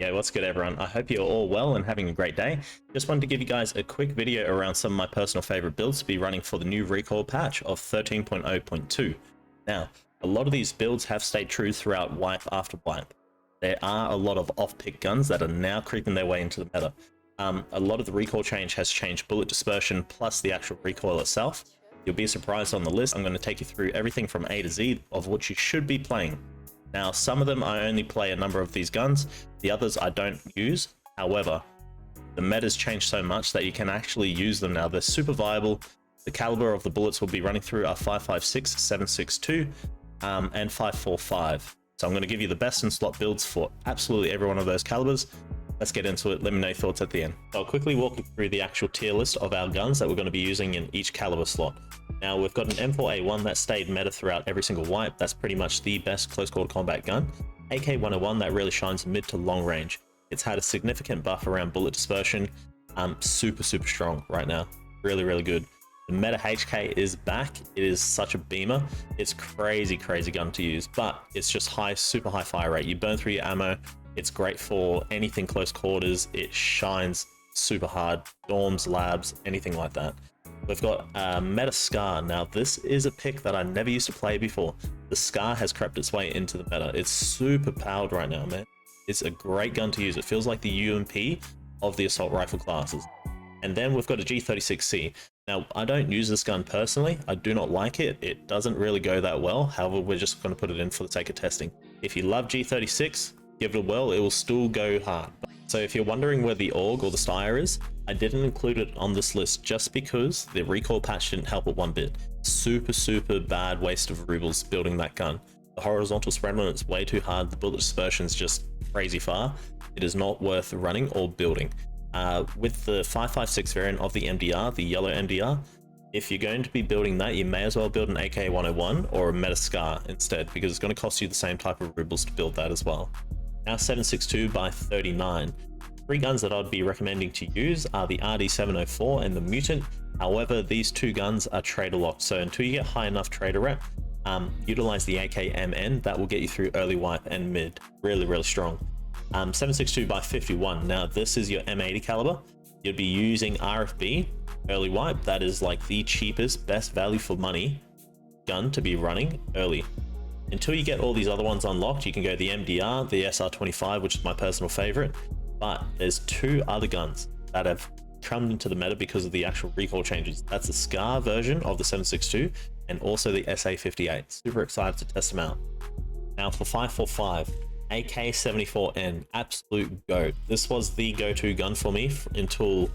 Yeah, what's good everyone? I hope you're all well and having a great day. Just wanted to give you guys a quick video around some of my personal favorite builds to be running for the new RECOIL patch of 13.0.2. Now, a lot of these builds have stayed true throughout wipe after wipe. There are a lot of off-pick guns that are now creeping their way into the meta. A lot of the recoil change has changed bullet dispersion plus the actual recoil itself. You'll be surprised on the list. I'm going to take you through everything from A to Z of what you should be playing. Now, some of them I only play a number of these guns, the others I don't use. However, the meta's changed so much that you can actually use them now. They're super viable. The caliber of the bullets will be running through are 5.56, 7.62, and 5.45. So I'm going to give you the best in slot builds for absolutely every one of those calibers. Let's get into it. Let me know your thoughts at the end. So I'll quickly walk you through the actual tier list of our guns that we're going to be using in each caliber slot. Now, we've got an M4A1 that stayed meta throughout every single wipe. That's pretty much the best close quarter combat gun. AK101 that really shines mid to long range. It's had a significant buff around bullet dispersion. Super strong right now. Really good. The Meta HK is back. It is such a beamer. It's crazy gun to use, but it's just super high fire rate. You burn through your ammo. It's great for anything close quarters. It shines super hard. Dorms, labs, anything like that. We've got Meta Scar. Now, this is a pick that I never used to play before. The Scar has crept its way into the meta. It's super powered right now, man. It's a great gun to use. It feels like the UMP of the assault rifle classes. And then we've got a G36C. Now, I don't use this gun personally. I do not like it. It doesn't really go that well. However, we're just going to put it in for the sake of testing. If you love G36, give it a whirl. It will still go hard. So if you're wondering where the AUG or the Steyr is, I didn't include it on this list just because the recoil patch didn't help it one bit. Super bad waste of rubles building that gun. The horizontal spread on it's way too hard. The bullet dispersion is just crazy far. It is not worth running or building. With the 5.56 variant of the MDR, the yellow MDR, if you're going to be building that, you may as well build an AK101 or a Meta Scar instead, because it's going to cost you the same type of rubles to build that as well. Now 7.62 by 39. Three guns that I'd be recommending to use are the RD704 and the Mutant. However, these two guns are trader locked, so until you get high enough trader rep, utilize the AKMN. That will get you through early wipe and mid. Really strong. 7.62 by 51. Now this is your M80 caliber. You'd be using RFB early wipe. That is like the cheapest, best value for money gun to be running early. Until you get all these other ones unlocked, you can go the MDR, the SR25, which is my personal favorite. But there's two other guns that have come into the meta because of the actual recoil changes. That's the Scar version of the 7.62 and also the SA58. Super excited to test them out. Now for 5.45, AK74N, absolute GOAT. This was the go-to gun for me until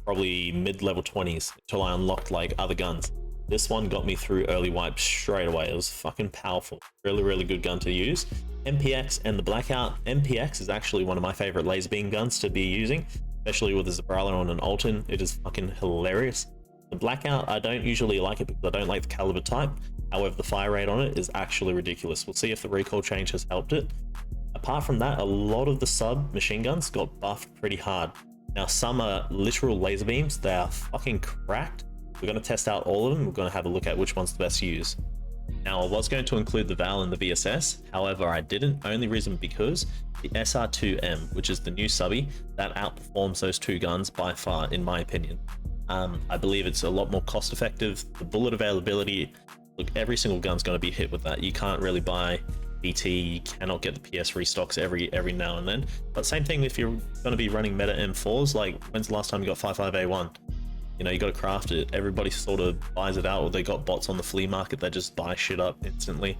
probably mid-level 20s, until I unlocked like other guns. This one got me through early wipes straight away. It was fucking powerful. Really good gun to use. MPX and the Blackout. MPX is actually one of my favorite laser beam guns to be using, especially with the Zabrala on an Alton. It is fucking hilarious. The Blackout, I don't usually like it because I don't like the caliber type. However, the fire rate on it is actually ridiculous. We'll see if the recoil change has helped it. Apart from that, a lot of the sub machine guns got buffed pretty hard. Now, some are literal laser beams. They are fucking cracked. We're going to test out all of them. We're going to have a look at which one's the best to use. Now, I was going to include the Val and the VSS. However, I didn't. Only reason because the SR2M, which is the new subby, that outperforms those two guns by far, in my opinion. I believe it's a lot more cost effective. The bullet availability, look, every single gun's going to be hit with that. You can't really buy BT, you cannot get the PS restocks every now and then. But same thing if you're going to be running meta M4s, like when's the last time you got 5.5A1? You know, you got to craft it. Everybody sort of buys it out, or they got bots on the flea market that just buy shit up instantly.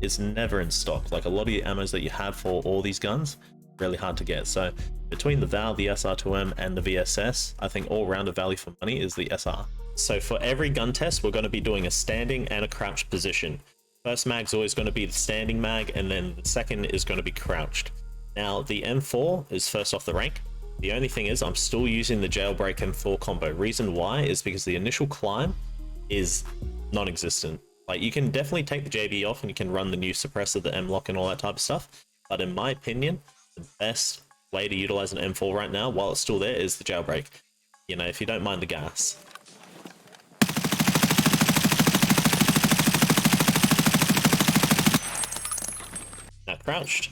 It's never in stock. Like a lot of the ammos that you have for all these guns, really hard to get. So between the Val, the SR2M, and the VSS, I think all-rounder value for money is the SR. So for every gun test, we're going to be doing a standing and a crouched position. First mag's always going to be the standing mag, and then the second is going to be crouched. Now the M4 is first off the rank. The only thing is I'm still using the jailbreak M4 combo. Reason why is because the initial climb is non-existent. Like, you can definitely take the JB off and you can run the new suppressor, the M-lock and all that type of stuff. But in my opinion, the best way to utilize an M4 right now while it's still there is the jailbreak. You know, if you don't mind the gas. Now crouched.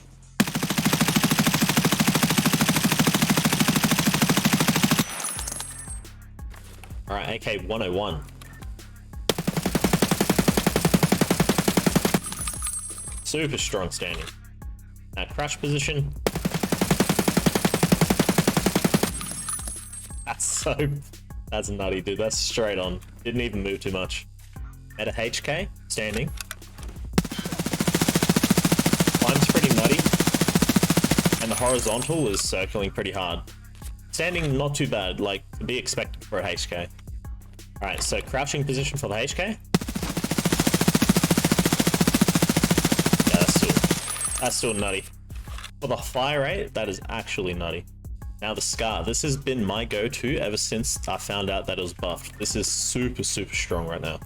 AK-101. Super strong standing. Now crouch position. That's nutty, dude. That's straight on. Didn't even move too much. At a HK, standing. Climb's pretty nutty. And the horizontal is circling pretty hard. Standing, not too bad, like, to be expected for a HK. Alright, so crouching position for the HK. Yeah, that's still nutty. For the fire rate, that is actually nutty. Now the SCAR, this has been my go-to ever since I found out that it was buffed. This is super, super strong right now.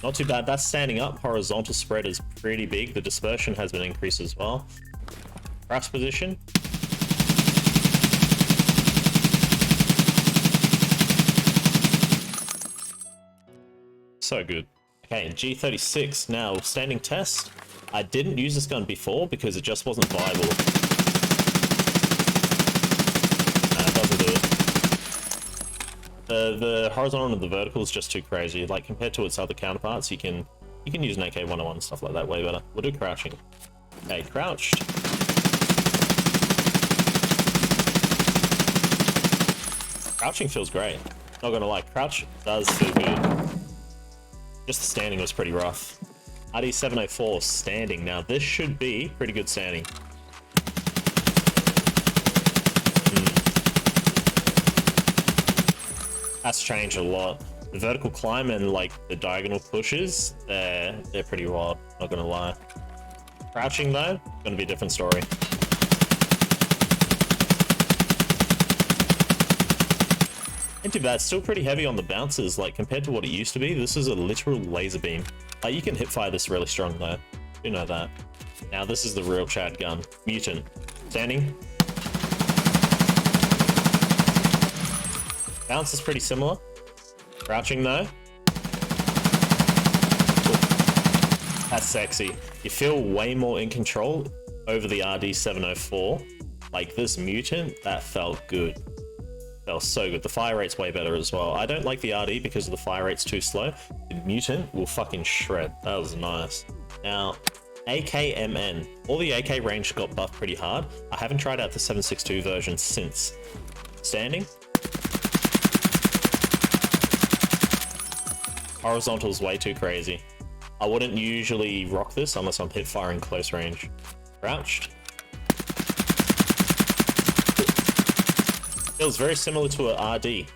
Not too bad. That's standing up. Horizontal spread is pretty big. The dispersion has been increased as well. Crouch position. So good. Okay, G36. Now, standing test. I didn't use this gun before because it just wasn't viable. It doesn't do it. The horizontal and the vertical is just too crazy. Like, compared to its other counterparts, you can use an AK-101 and stuff like that way better. We'll do crouching. Okay, crouched. Crouching feels great. Not gonna lie, crouch does feel good. Just the standing was pretty rough. RD704 standing. Now this should be pretty good standing. That's changed a lot. The vertical climb and like the diagonal pushes, they're pretty wild, not gonna lie. Crouching though, gonna be a different story. Ain't too bad, still pretty heavy on the bounces, like compared to what it used to be. This is a literal laser beam. Like you can hip fire this really strong though, you know that. Now this is the real Chad gun. Mutant. Standing. Bounce is pretty similar. Crouching though. That's sexy. You feel way more in control over the RD704. Like this Mutant, that felt good. Felt so good. The fire rate's way better as well. I don't like the RD because the fire rate's too slow. The Mutant will fucking shred. That was nice. Now, AKMN. All the AK range got buffed pretty hard. I haven't tried out the 7.62 version since. Standing. Horizontal's way too crazy. I wouldn't usually rock this unless I'm hip firing close range. Crouched. Feels very similar to an RD.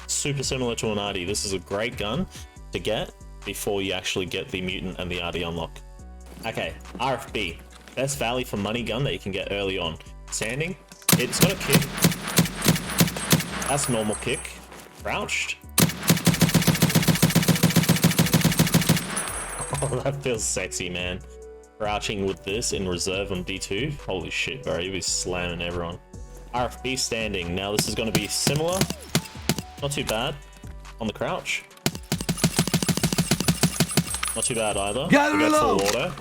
Super similar to an RD. This is a great gun to get before you actually get the Mutant and the RD unlock. Okay, RFB. Best value for money gun that you can get early on. Standing. It's got a kick. That's normal kick. Crouched. Oh, that feels sexy, man. Crouching with this in reserve on D2. Holy shit, bro. You'll be slamming everyone. RFB standing. Now this is going to be similar. Not too bad. On the crouch. Not too bad either. We go full auto.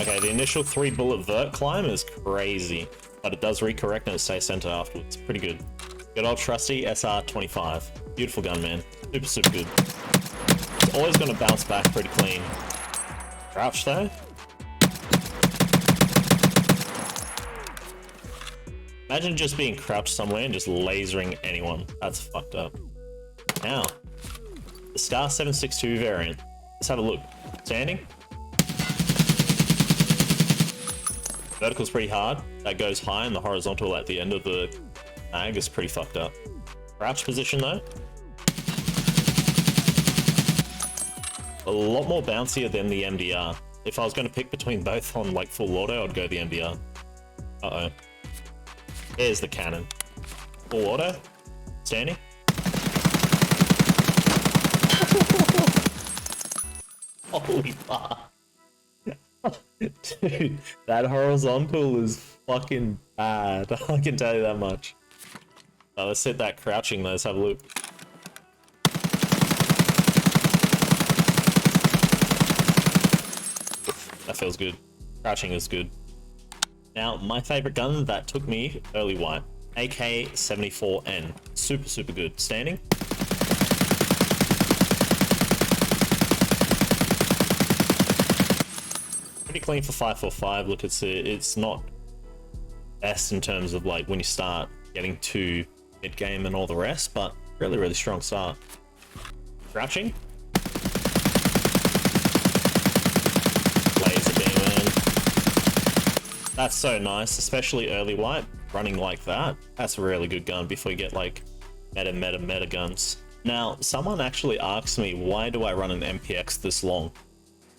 Okay, the initial 3-bullet vert climb is crazy, but it does recorrect and it stays center afterwards. Pretty good. Good old trusty SR25. Beautiful gun, man. Super, super good. It's always going to bounce back pretty clean. Crouch though. Imagine just being crouched somewhere and just lasering anyone. That's fucked up. Now, the SCAR 7.62 variant. Let's have a look. Standing. Vertical's pretty hard. That goes high, and the horizontal at the end of the mag is pretty fucked up. Crouch position though. A lot more bouncier than the MDR. If I was going to pick between both on like full auto, I'd go the MDR. Uh-oh. There's the cannon. Full auto. Standing. Holy fuck. Dude, that horizontal is fucking bad. I can tell you that much. Let's hit that crouching though. Let's have a look. That feels good. Crouching is good. Now, my favorite gun that took me early white, AK-74N. Super, super good. Standing. Pretty clean for 545. Look, it's not best in terms of like when you start getting to mid game and all the rest, but really, really strong start. Crouching. Laser beam. That's so nice, especially early white. Running like that, that's a really good gun before you get like meta guns. Now, someone actually asked me, why do I run an MPX this long?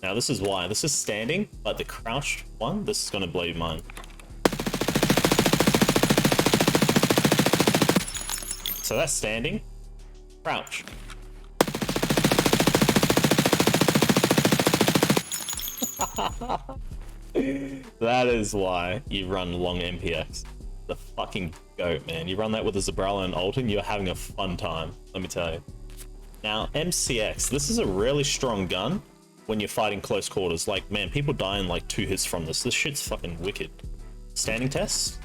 Now, this is why. This is standing, but the crouched one, this is gonna blow your mind. So that's standing, crouch. That is why you run long MPX. The fucking goat, man. You run that with a Zabrala and Alton, you're having a fun time, let me tell you. Now, MCX, this is a really strong gun when you're fighting close quarters. Like, man, people die in like 2 hits from this. This shit's fucking wicked. Standing test.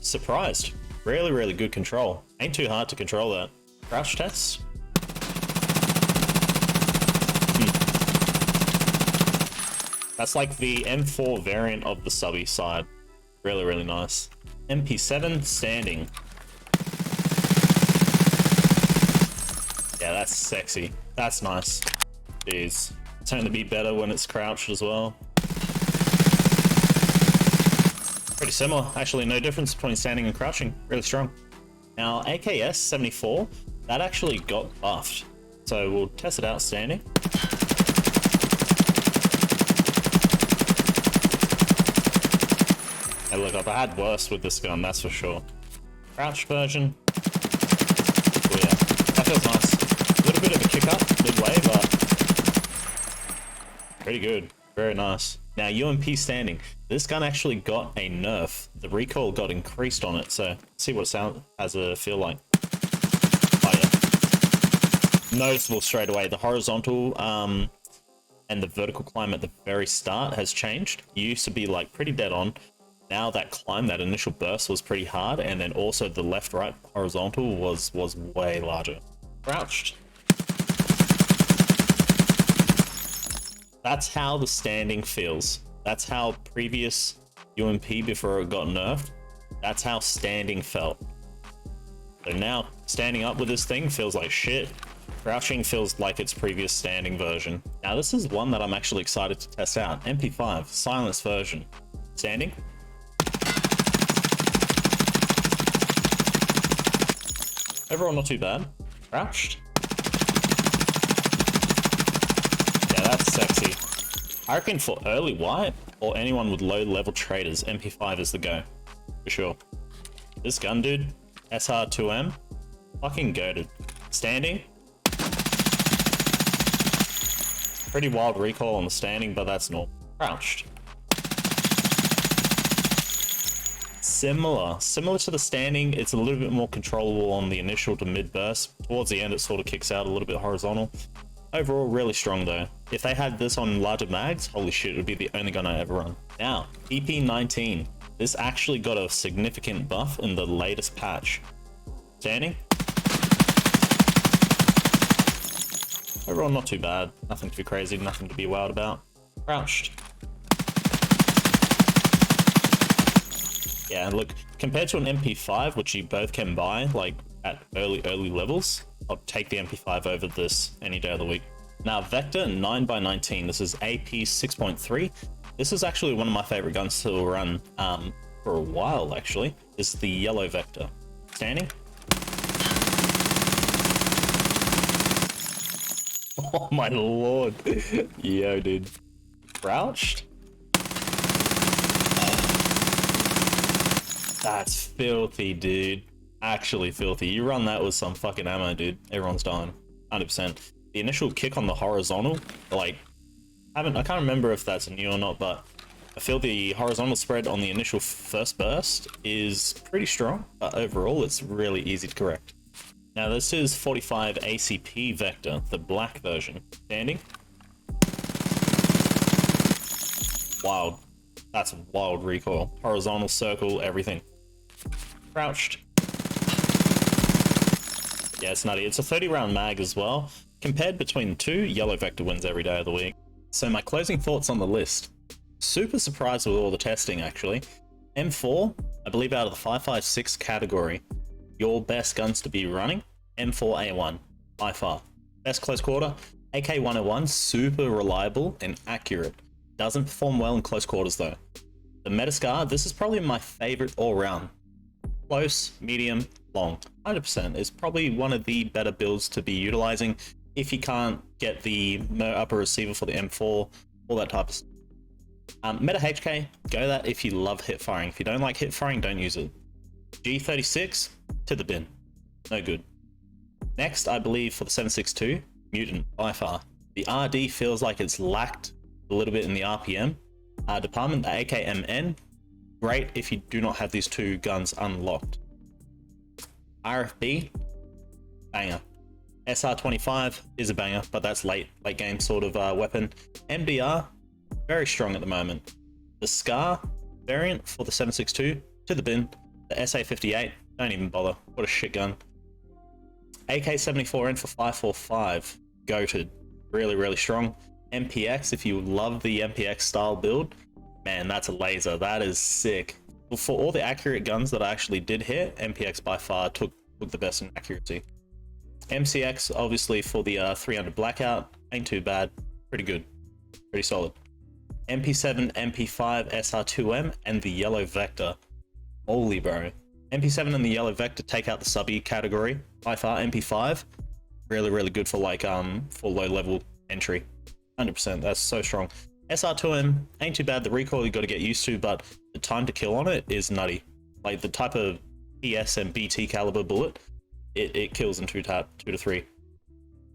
Surprised. Really, really good control. Ain't too hard to control that. Crouch test. That's like the M4 variant of the subby side. Really, really nice. MP7 standing. Yeah, that's sexy. That's nice. Jeez. It's going to be better when it's crouched as well. Pretty similar. Actually, no difference between standing and crouching. Really strong. Now, AKS-74, that actually got buffed. So we'll test it out standing. Hey, look, I've had worse with this gun, that's for sure. Crouch version. Oh yeah, that feels nice. A little bit of a kick up midway, but pretty good. Very nice. Now, UMP standing. This gun actually got a nerf. The recoil got increased on it, so let's see what it sound has a feel like. Oh yeah. Noticeable straight away. The horizontal and the vertical climb at the very start has changed. It used to be like pretty dead on. Now that climb, that initial burst was pretty hard, and then also the left-right horizontal was way larger. Crouched. That's how the standing feels. That's how previous UMP before it got nerfed, that's how standing felt. So now, standing up with this thing feels like shit. Crouching feels like its previous standing version. Now this is one that I'm actually excited to test out. MP5, silence version. Standing. Overall, not too bad. Crouched. Yeah, that's sexy. I reckon for early white, or anyone with low level traders, MP5 is the go. For sure. This gun, dude, SR2M, fucking goated. Standing. Pretty wild recoil on the standing, but that's normal. Crouched. Similar to the standing, it's a little bit more controllable on the initial to mid burst. Towards the end, it sort of kicks out a little bit horizontal. Overall, really strong though. If they had this on larger mags, holy shit, it would be the only gun I ever run. Now, EP19. This actually got a significant buff in the latest patch. Standing. Overall, not too bad. Nothing too crazy, nothing to be wowed about. Crouched. Yeah, and look, compared to an MP5, which you both can buy, like, at early levels, I'll take the MP5 over this any day of the week. Now, Vector 9x19, this is AP 6.3. This is actually one of my favorite guns to run for a while, actually. This is the yellow Vector. Standing. Oh my lord. Yo, dude. Crouched. That's filthy, dude. Actually filthy. You run that with some fucking ammo, dude. Everyone's dying. 100%. The initial kick on the horizontal, like, I can't remember if that's new or not, but I feel the horizontal spread on the initial first burst is pretty strong, but overall it's really easy to correct. Now this is 45 ACP Vector, the black version. Standing. Wild. That's wild recoil. Horizontal, circle, everything. Crouched. Yeah, it's nutty. It's a 30 round mag as well. Compared between the two, yellow Vector wins every day of the week. So my closing thoughts on the list. Super surprised with all the testing actually. M4, I believe out of the 5.56 category, your best guns to be running, M4A1, by far. Best close quarter, AK101, super reliable and accurate. Doesn't perform well in close quarters though. The Metascar, this is probably my favorite all round. Close, medium, long. 100% is probably one of the better builds to be utilizing if you can't get the upper receiver for the M4, all that type of stuff. Meta HK, go that if you love hip firing. If you don't like hip firing, don't use it. G36, to the bin. No good. Next, I believe for the 7.62, Mutant, by far. The RD feels like it's lacked a little bit in the RPM. Department, the AKMN, great if you do not have these two guns unlocked. RFB, banger. SR25 is a banger, but that's late game sort of weapon. MDR, very strong at the moment. The Scar variant for the 7.62, to the bin. The SA58, don't even bother. What a shit gun. AK74N for 5.45, goated. Really, really strong. MPX, if you love the MPX style build, man, that's a laser. That is sick. For all the accurate guns that I actually did hit, MPX by far took the best in accuracy. MCX, obviously for the 300 Blackout, ain't too bad. Pretty good. Pretty solid. MP7, MP5, SR2M, and the yellow Vector. Holy bro. MP7 and the yellow Vector take out the subby category. By far, MP5, really, really good for like for low level entry. 100%, that's so strong. SR2M ain't too bad. The recoil you got to get used to, but the time to kill on it is nutty. Like the type of PS and BT caliber bullet, it kills in 2 to 3.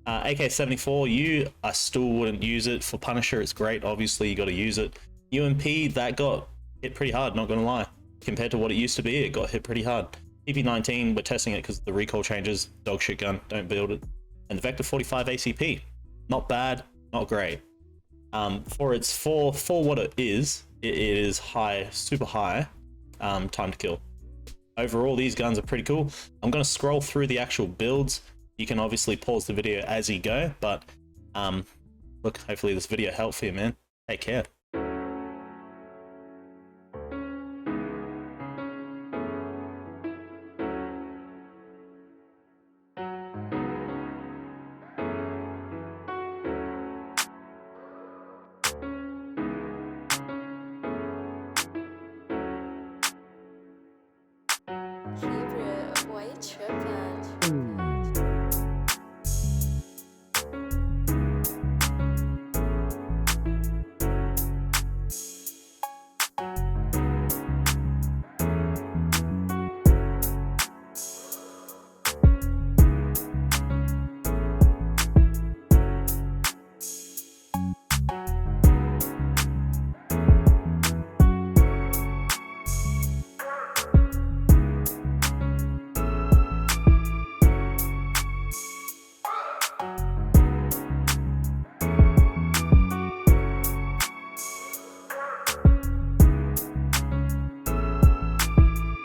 AK74, I still wouldn't use it. For Punisher, it's great. Obviously, you got to use it. UMP, that got hit pretty hard, not gonna lie. Compared to what it used to be, it got hit pretty hard. PP19, we're testing it because the recoil changes. Dog shit gun, don't build it. And the Vector 45 ACP, not bad, not great. For what it is high, super high time to kill. Overall, these guns are pretty cool. I'm going to scroll through the actual builds. You can obviously pause the video as you go, but look, hopefully this video helped for you, man. Take care. Chero.